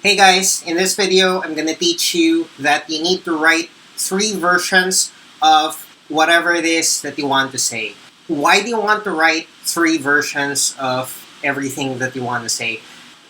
Hey guys, in this video, I'm going to teach you that you need to write 3 versions of whatever it is that you want to say. Why do you want to write 3 versions of everything that you want to say?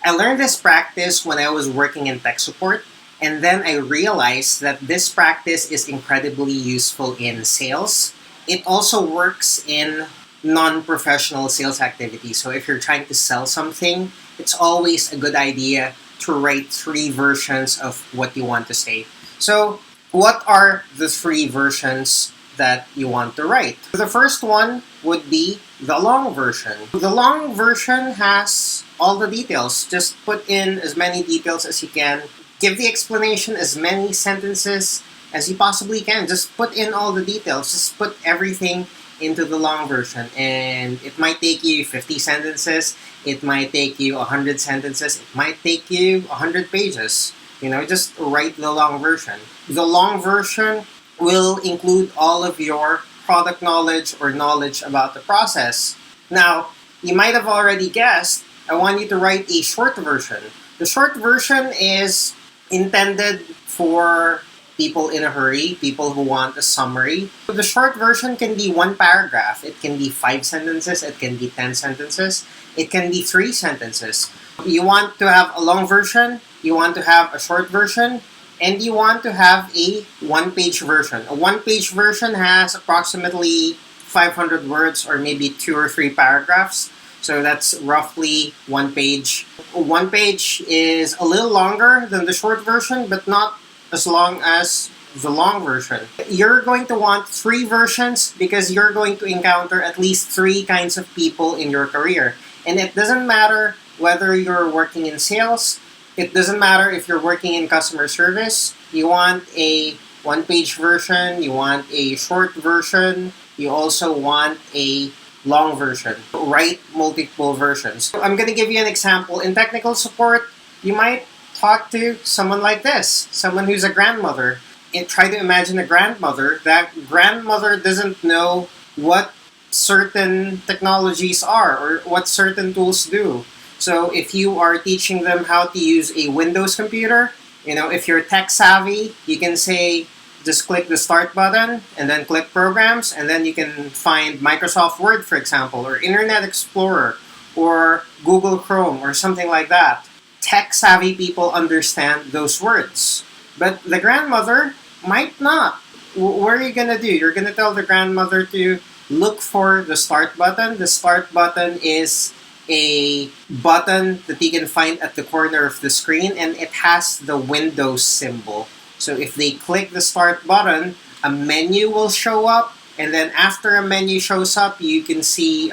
I learned this practice when I was working in tech support, and then I realized that this practice is incredibly useful in sales. It also works in non-professional sales activities. So if you're trying to sell something, it's always a good idea to write 3 versions of what you want to say. So what are the 3 versions that you want to write? The first one would be the long version. The long version has all the details. Just put in as many details as you can. Give the explanation as many sentences as you possibly can. Just put in all the details. Just put everything into the long version, and it might take you 50 sentences, it might take you 100 sentences, it might take you 100 pages. Just write the long version. The long version will include all of your product knowledge or knowledge about the process. Now, you might have already guessed, I want you to write a short version. The short version is intended for people in a hurry, people who want a summary. The short version can be 1 paragraph. It can be 5 sentences. It can be 10 sentences. It can be 3 sentences. You want to have a long version, you want to have a short version, and you want to have a 1-page version. A 1-page version has approximately 500 words or maybe 2 or 3 paragraphs. So that's roughly 1 page. 1 page is a little longer than the short version, but not as long as the long version. You're going to want 3 versions because you're going to encounter at least 3 kinds of people in your career. And it doesn't matter whether you're working in sales, it doesn't matter if you're working in customer service. You want a 1-page version, you want a short version, you also want a long version. Write multiple versions. I'm going to give you an example. In technical support, you might talk to someone like this, someone who's a grandmother. And try to imagine a grandmother. That grandmother doesn't know what certain technologies are or what certain tools do. So if you are teaching them how to use a Windows computer, if you're tech savvy, you can say, just click the start button and then click programs, and then you can find Microsoft Word, for example, or Internet Explorer, or Google Chrome, or something like that. Tech-savvy people understand those words. But the grandmother might not. What are you going to do? You're going to tell the grandmother to look for the start button. The start button is a button that you can find at the corner of the screen, and it has the Windows symbol. So if they click the start button, a menu will show up, and then after a menu shows up, you can see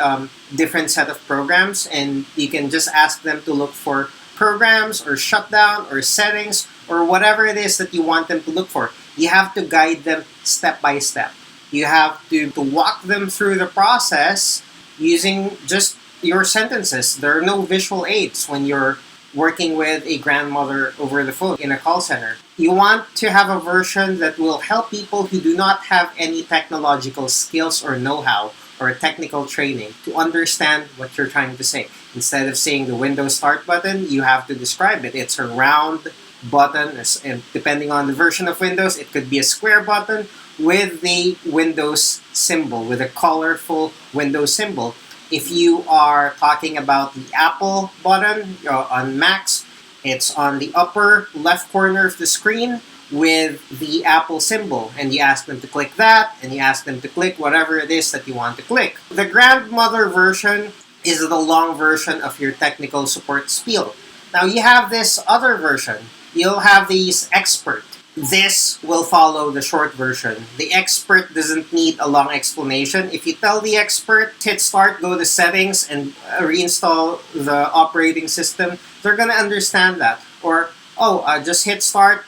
different set of programs, and you can just ask them to look for programs or shutdown or settings or whatever it is that you want them to look for. You have to guide them step by step. You have to walk them through the process using just your sentences. There are no visual aids when you're working with a grandmother over the phone in a call center. You want to have a version that will help people who do not have any technological skills or know-how or technical training to understand what you're trying to say. Instead of saying the Windows start button, you have to describe it. It's a round button, and depending on the version of Windows, it could be a square button with the Windows symbol, with a colorful Windows symbol. If you are talking about the Apple button on Macs, it's on the upper left corner of the screen with the Apple symbol, and you ask them to click that, and you ask them to click whatever it is that you want to click. The grandmother version is the long version of your technical support spiel. Now you have this other version. You'll have these expert. This will follow the short version. The expert doesn't need a long explanation. If you tell the expert, hit start, go to settings, and reinstall the operating system, they're going to understand that. Or, just hit start,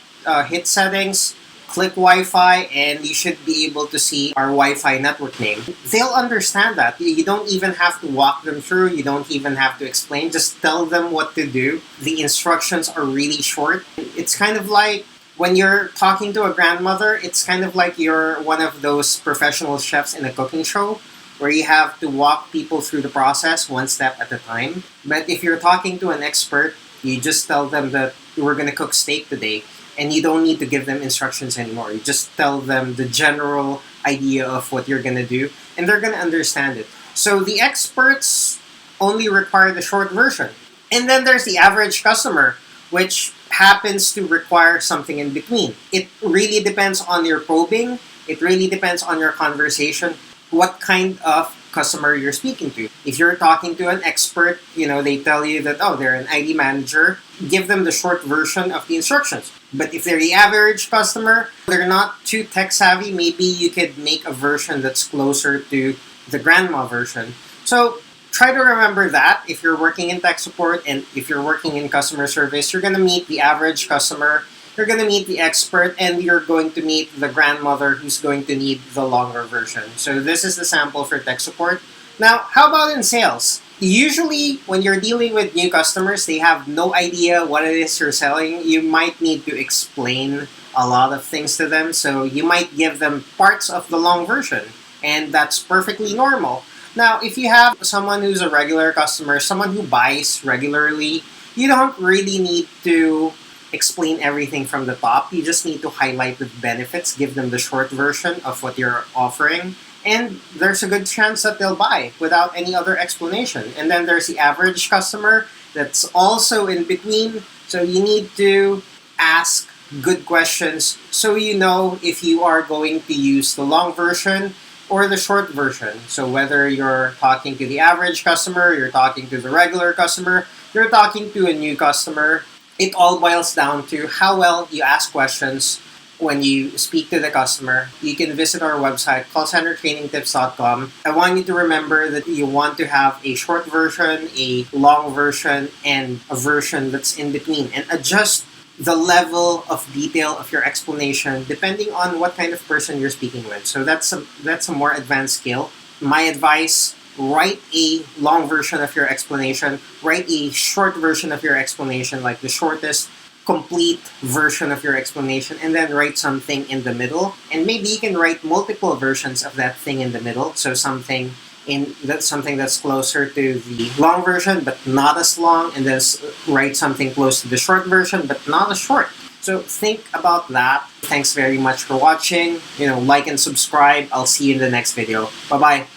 hit settings, click Wi-Fi, and you should be able to see our Wi-Fi network name. They'll understand that. You don't even have to walk them through. You don't even have to explain. Just tell them what to do. The instructions are really short. It's kind of like when you're talking to a grandmother, it's kind of like you're one of those professional chefs in a cooking show where you have to walk people through the process one step at a time. But if you're talking to an expert, you just tell them that we're going to cook steak today, and you don't need to give them instructions anymore. You just tell them the general idea of what you're going to do, and they're going to understand it. So the experts only require the short version. And then there's the average customer, which happens to require something in between. It really depends on your probing. It really depends on your conversation, what kind of customer you're speaking to. If you're talking to an expert, they tell you that, oh, they're an ID manager, give them the short version of the instructions. But if they're the average customer, they're not too tech savvy, maybe you could make a version that's closer to the grandma version. So try to remember that if you're working in tech support and if you're working in customer service, you're going to meet the average customer, you're going to meet the expert, and you're going to meet the grandmother who's going to need the longer version. So this is the sample for tech support. Now, how about in sales? Usually, when you're dealing with new customers, they have no idea what it is you're selling. You might need to explain a lot of things to them, so you might give them parts of the long version, and that's perfectly normal. Now, if you have someone who's a regular customer, someone who buys regularly, you don't really need to explain everything from the top. You just need to highlight the benefits, give them the short version of what you're offering, and there's a good chance that they'll buy without any other explanation. And then there's the average customer that's also in between. So you need to ask good questions so you know if you are going to use the long version or the short version. So whether you're talking to the average customer, you're talking to the regular customer, you're talking to a new customer, it all boils down to how well you ask questions when you speak to the customer. You can visit our website, callcentertrainingtips.com. I want you to remember that you want to have a short version, a long version, and a version that's in between, and adjust the level of detail of your explanation depending on what kind of person you're speaking with. So that's a more advanced skill. My advice, write a long version of your explanation, write a short version of your explanation, like the shortest complete version of your explanation, and then write something in the middle. And maybe you can write multiple versions of that thing in the middle. So something that's closer to the long version but not as long, and then write something close to the short version but not as short. So think about that. Thanks very much for watching. Like and subscribe. I'll see you in the next video. Bye-bye.